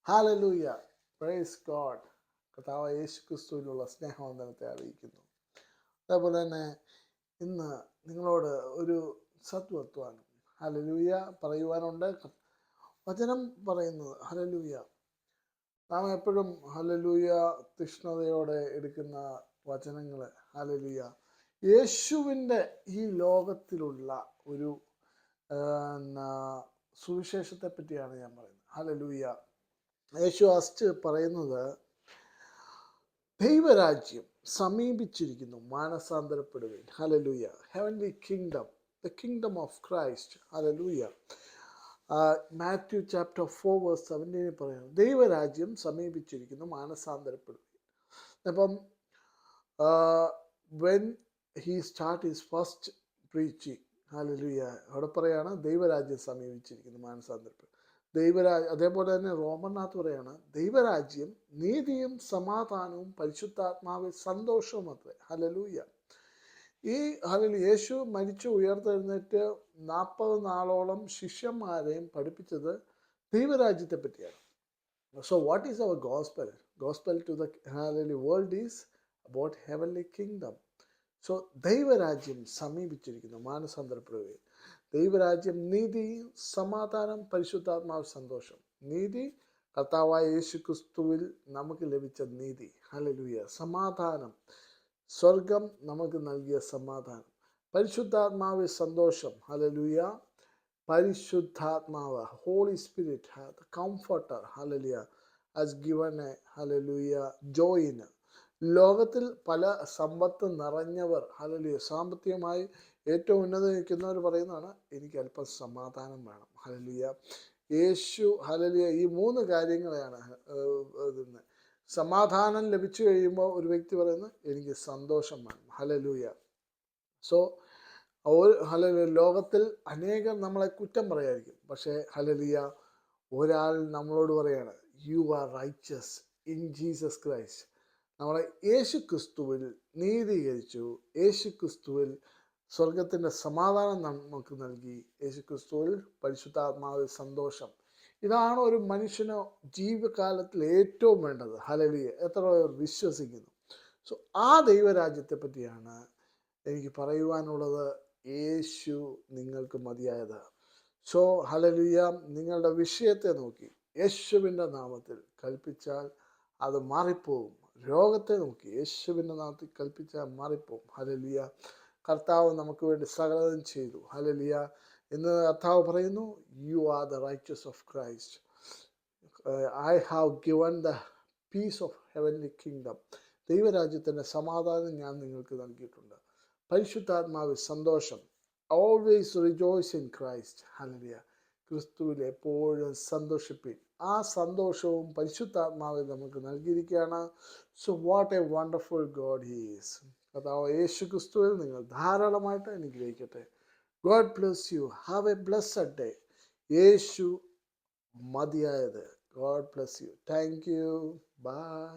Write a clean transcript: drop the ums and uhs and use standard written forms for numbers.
Hallelujah, praise God. കർത്താവ് യേശു ക്രിസ്തുവിലുള്ള സ്നേഹവന്ദനത്തെ അറിയിക്കുന്നു. അതേപോലെ തന്നെ ഇന്ന് നിങ്ങളോട് ഒരു സത്വത്വാനം ഹല്ലേലൂയ പറയുവാനുണ്ട്. വചനം പറയുന്നത് ഹല്ലേലൂയ. നാം എപ്പോഴും ഹല്ലേലൂയ തീഷ്ണതയോടെ എടുക്കുന്ന വചനങ്ങൾ ഹല്ലേലൂയ യേശുവിൻ്റെ ഈ ലോകത്തിലുള്ള ഒരു സുവിശേഷത്തെ പറ്റിയാണ് ഞാൻ പറയുന്നത്. ഹല്ലേലൂയ. യേശു ഫസ്റ്റ് പറയുന്നത് ദൈവരാജ്യം സമീപിച്ചിരിക്കുന്നു, മാനസാന്തരപ്പെടുകയും. Hallelujah. Heavenly kingdom, the kingdom of Christ. Hallelujah. Matthew chapter 4 verse 17 പറയുന്നു ദൈവരാജ്യം സമീപിച്ചിരിക്കുന്നു, മാനസാന്തരപ്പെടുകയും. അപ്പം when he start his first preaching, hallelujah, അവിടെ പറയാണ് ദൈവരാജ്യം സമീപിച്ചിരിക്കുന്നു, മാനസാന്തരപ്പെടും. അതേപോലെ തന്നെ റോമറിനകത്ത് പറയാണ് ദൈവരാജ്യം നീതിയും സമാധാനവും പരിശുദ്ധാത്മാവിൽ സന്തോഷവും അത്രേ. ഹല്ലേലൂയ. ഈ യേശു മരിച്ചു ഉയർത്തെഴുന്നേറ്റ് 40 നാളോളം ശിഷ്യന്മാരെയും പഠിപ്പിച്ചത് ദൈവരാജ്യത്തെ പറ്റിയാണ്. So what is our gospel? Gospel to the world is about heavenly kingdom. So ദൈവരാജ്യം സമീപിച്ചിരിക്കുന്നു, മാനസാന്തരപ്പെടുകയും. ദൈവരാജ്യം നീതി, സമാധാനം, പരിശുദ്ധാത്മാവ്, സന്തോഷം. നീതി കർത്താവായ യേശു ക്രിസ്തുവിൽ നമുക്ക് ലഭിച്ച നീതി. ഹല്ലേലൂയ. സമാധാനം, സ്വർഗം നമുക്ക് നൽകിയ സമാധാനം. പരിശുദ്ധാത്മാവ്, സന്തോഷം. ഹല്ലേലൂയ. പരിശുദ്ധാത്മാവ്, holy spirit, the comforter, hallelujah, has given a hallelujah ജോയിന്. ലോകത്തിൽ പല സമ്പത്ത് നിറഞ്ഞവർ, ഹല്ലേലൂയ, സാമ്പത്തികമായി ഏറ്റവും ഉന്നത നിൽക്കുന്നവർ പറയുന്നതാണ് എനിക്ക് അല്പം സമാധാനം വേണം. ഹല്ലേലൂയ. യേശു ഹല്ലേലൂയ ഈ 3 കാര്യങ്ങളെയാണ് സമാധാനം ലഭിച്ചു കഴിയുമ്പോൾ ഒരു വ്യക്തി പറയുന്നത് എനിക്ക് സന്തോഷം വേണം. ഹല്ലേലൂയ. സോ ഹല്ലേലൂയ, ലോകത്തിൽ അനേകം നമ്മളെ കുറ്റം പറയായിരിക്കും, പക്ഷേ ഹല്ലേലൂയ ഒരാൾ നമ്മളോട് പറയാണ് you are righteous in Jesus Christ. നമ്മളെ യേശു ക്രിസ്തുവിൽ നീതീകരിച്ചു, യേശു ക്രിസ്തുവിൽ സ്വർഗത്തിൻ്റെ സമാധാനം നമുക്ക് നൽകി, യേശു ക്രിസ്തുവിൽ പരിശുദ്ധാത്മാവിൽ സന്തോഷം. ഇതാണ് ഒരു മനുഷ്യന് ജീവകാലത്തിൽ ഏറ്റവും വേണ്ടത്. ഹല്ലേലൂയ. എത്ര പേർ വിശ്വസിക്കുന്നു? സോ ആ ദൈവരാജ്യത്തെ പറ്റിയാണ് എനിക്ക് പറയുവാനുള്ളത്. യേശു നിങ്ങൾക്ക് മതിയായത്. സോ ഹല്ലേലൂയ, നിങ്ങളുടെ വിഷയത്തെ നോക്കി യേശുവിൻ്റെ നാമത്തിൽ കൽപ്പിച്ചാൽ അത് മാറിപ്പോവും. രോഗത്തെ നോക്കി യേശുവിൻ്റെ നാമത്തിൽ കൽപ്പിച്ചാൽ മാറിപ്പോവും. ഹല്ലേലൂയ. കർത്താവ് നമുക്ക് വേണ്ടി സകലതും ചെയ്തു. ഹല്ലേലൂയ. എന്ന് കർത്താവ് പറയുന്നു you are the riches of Christ. I have given the peace of heavenly kingdom. ദൈവരാജ്യത്തിൻ്റെ സമാധാനം ഞാൻ നിങ്ങൾക്ക് നൽകിയിട്ടുണ്ട്. പരിശുദ്ധാത്മാവിൽ സന്തോഷം. Always rejoice in Christ. Hallelujah. ക്രിസ്തുവിൽ എപ്പോഴും സന്തോഷിപ്പിൻ. ആ സന്തോഷവും പരിശുദ്ധാത്മാവിൽ നമുക്ക് നൽകിയിരിക്കുകയാണ്. So what a wonderful God he is. കർത്താവ് യേശു ക്രിസ്തുവിൽ നിങ്ങൾ ധാരാളമായിട്ട് അനുഗ്രഹിക്കട്ടെ. God bless you. Have a blessed day. യേശു മതിയായത്. God bless you. Thank you. By.